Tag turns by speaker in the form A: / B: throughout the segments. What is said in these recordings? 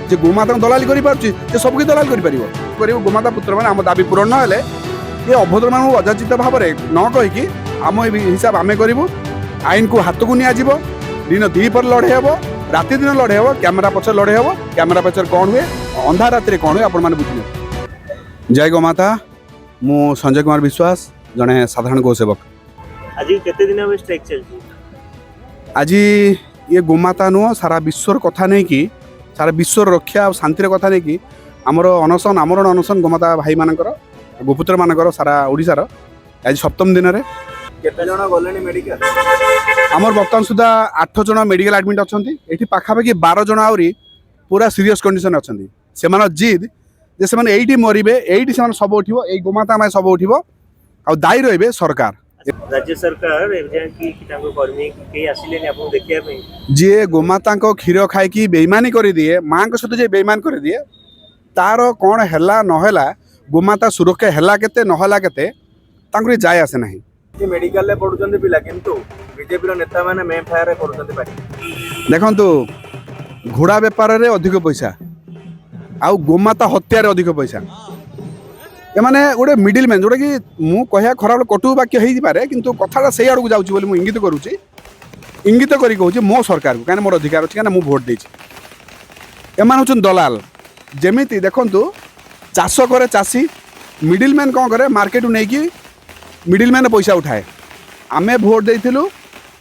A: যে গোমাতা দলালি କରିପାରୁଛି ସେ ସବୁକି ଦଲାଲ କରିପାରିବ ଗୋମାତା ପୁତ୍ରମାନେ ଆମ ଦାବି ପୂରଣ ନହେଲେ ଏ ଅଭଦ୍ରମାନଙ୍କୁ ଅଯାଚିତ ଭାବରେ ନ କହିକି ଆମ ଏ ହିସାବ ଆମେ କରିବୁ। ଆଇନକୁ ହାତକୁ ନିଆଯିବ। ଦିନ ଦ୍ୱିପହର ଲଢ଼େଇ ହେବ, ରାତି ଦିନ ଲଢ଼େଇ ହେବ, କ୍ୟାମେରା ପଛରେ ଲଢ଼େଇ ହେବ। କ୍ୟାମେରା ପଛରେ କ'ଣ ହୁଏ, ଅନ୍ଧାର ରାତିରେ କ'ଣ ହୁଏ ଆପଣମାନେ ବୁଝିନେବେ। ଜୟ ଗୋମାତା। ମୁଁ ସଞ୍ଜୟ କୁମାର ବିଶ୍ୱାସ, ଜଣେ ସାଧାରଣ ଗୋସେବକ।
B: ଆଜି କେତେ ଦିନ ହେବ ଷ୍ଟ୍ରାଇକ୍ ଚାଲିଛି?
A: ଆଜି ये गोमाता नुह सारा विश्वर कथा नहीं कि सारा विश्वर रक्षा और शांतिर कथा नहीं कि आमर अनशन आमरण अनशन गोमाता भाई मानकर गोपुत्र मानकर सारा ओडिशार आज सप्तम दिन में आमर बर्तमान सुधा 8 जन मेडिकल एडमिट अच्छा ये पाखापाखि 12 जन आहरी पूरा सीरियस कंडीशन अच्छा से जिद जे से मरबे ये सब उठो ये गोमाता मैं सब उठो आ दायी रे सरकार
B: राज्य सरकार कर्मी देखिए
A: जी गोमाता क्षीर खाई बेईमानी कर दिए माँ सहित जे बेईमान कर दिए तार कौन है नहला गोमाता सुरक्षा है केते नहला केते जाए आसे ना
B: मेडिकल पढ़ुचंदी पिला किंतु बीजेपी नेता माने एफआईआर करूचंदी पार्टी
A: देखंतु घोड़ा बेपार रे अधिक पैसा आउ गोमाता हत्या रे अधिक पैसा एमाने गोटे मिडिल मैन जोटा कि मु कहया खराब कटु वाक्य हो पारे किंतु कथाटा से आड़क जाऊँ बोली इंगित करुच्ची इंगित करी कहूँ मो सरकार को कहीं मोर अधिकार अच्छी कहीं भोट देती एमान हूँ दलाल जमीती देखंतु चाष करे चाषी मिडिल मैन कौन करे मार्केट नहीं कि मिडिल मैन पैसा उठाए आमे भोट देइथिलु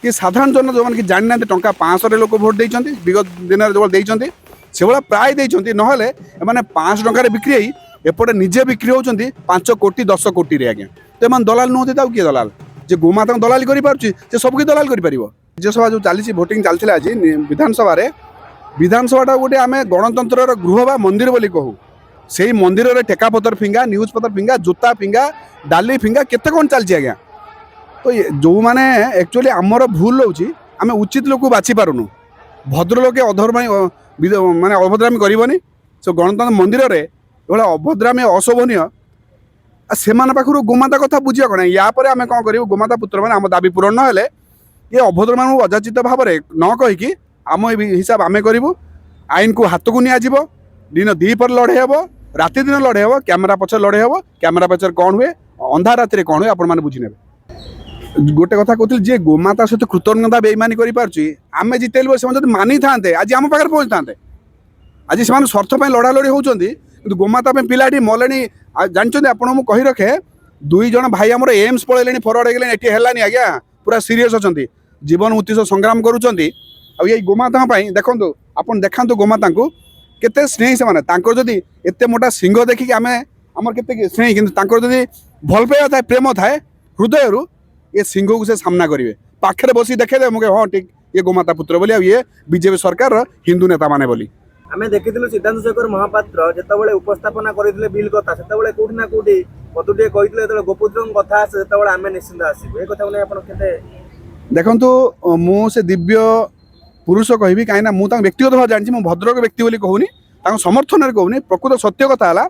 A: कि साधारण जन जो कि जानी ना टंका 500 लोक भोट देइचंती विगत दिन जो देइचंती से भाया प्राय देइचंती नहले एमाने 500 टंका बिक्री होई एपटे निजे बिक्री होचंती 5 कोटी 10 कोटी रे आज्ञा तो एमान दलाल नुहति ताऊ किए दलाल जे गोमाता दलाली करि पारुची से सबकी दलाल करि परिबो। राज्यसभा जो चली भोटिंग चलता आज विधानसभा गोटे आम गणतंत्र गृह बा मंदिर बोली कहू से मंदिर में टेका पतर फिंगा न्यूज पतर फिंगा जोता फिंगा डाली फिंगा केते कौन चलती आज्ञा तो जो मैंने एक्चुअली आमर भूल रोचे आम उचित लोक बाछि पारुनु भद्र लोके अधर्मी माने अभद्रामी करबनी से गणतंत्र मंदिर में ये अभद्रामी अशोभनीय से पाखु गोमाता कथा बुझिया कौन या आम कौन करूँ गोमाता पुत्र मैंने आम दाबी पूरण नहेले ये अभद्र मान अजाचित भाव न कहीकि आम हिसाब आम करूँ आईन को हाथ को नियाजिब दिन द्विपहर लड़े हे राति दिन लड़े हे क्यामेरा पछर लड़े हे क्यामेरा पछर कौन हुए अंधार राति कौन हुए आपण बुझीने गोटे कथा कहते जी गोमाता सहित कृतज्ञता बेईमानी करें जितेलु से मानी था आज आम पाखे पहुँची था आज से स्वार्थ लड़ा लड़ी होती गोमाता पिलाटी मले जानते आपको कही रखे 2 जन भाई आम एम्स पलैले फरवर्ड हो गले है आज्ञा पूरा सीरीयस अच्छा जीवन मृत्यु संग्राम करुँच गोमाता देखो आप देखा गोमाता को केते स्नेही से जदि एत मोटा सिंह देखिक आम आमर के स्नेही कि भल पाइबा थाए प्रेम थाए हृदय ये सिंह को से सामना करेंगे पाखे बस देखे मुझे हाँ ठीक ये गोमाता पुत्र बोली ये बीजेपी सरकार हिंदू नेता माने बोली
B: आम देखी सिद्धांत शेखर महापात्र जिते उपस्थापना करते बिल कथा से कौटी ना कौटी कतुटे कहते गोपुत्र कथा आसे आम निश्चिंत आसबू ये कथा
A: देखु मुझे दिव्य पुरुष कहि कहीं मुझे व्यक्तिगत भाव जानी मुझे भद्रक व्यक्ति बोली कहूनी समर्थन में कहूनी प्रकृत सत्य कथा है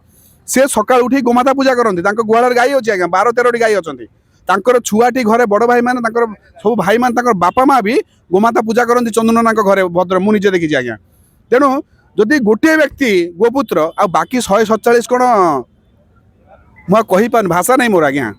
A: सी सका उठी गोमाता पूजा करती गुआल गाई अच्छी आज्ञा 12-13 गाई अच्छा छुआटी घरे बड़ भाई मैंने सब भाई मान बापा माँ भी गोमाता पूजा करती चंदना घरे भद्र मुझे देखी आज्ञा तेणु जदि गोटे व्यक्ति गोपुत्र आ बाकी 147 कौन मुझे कही पार भाषा नहीं मोर आज्ञा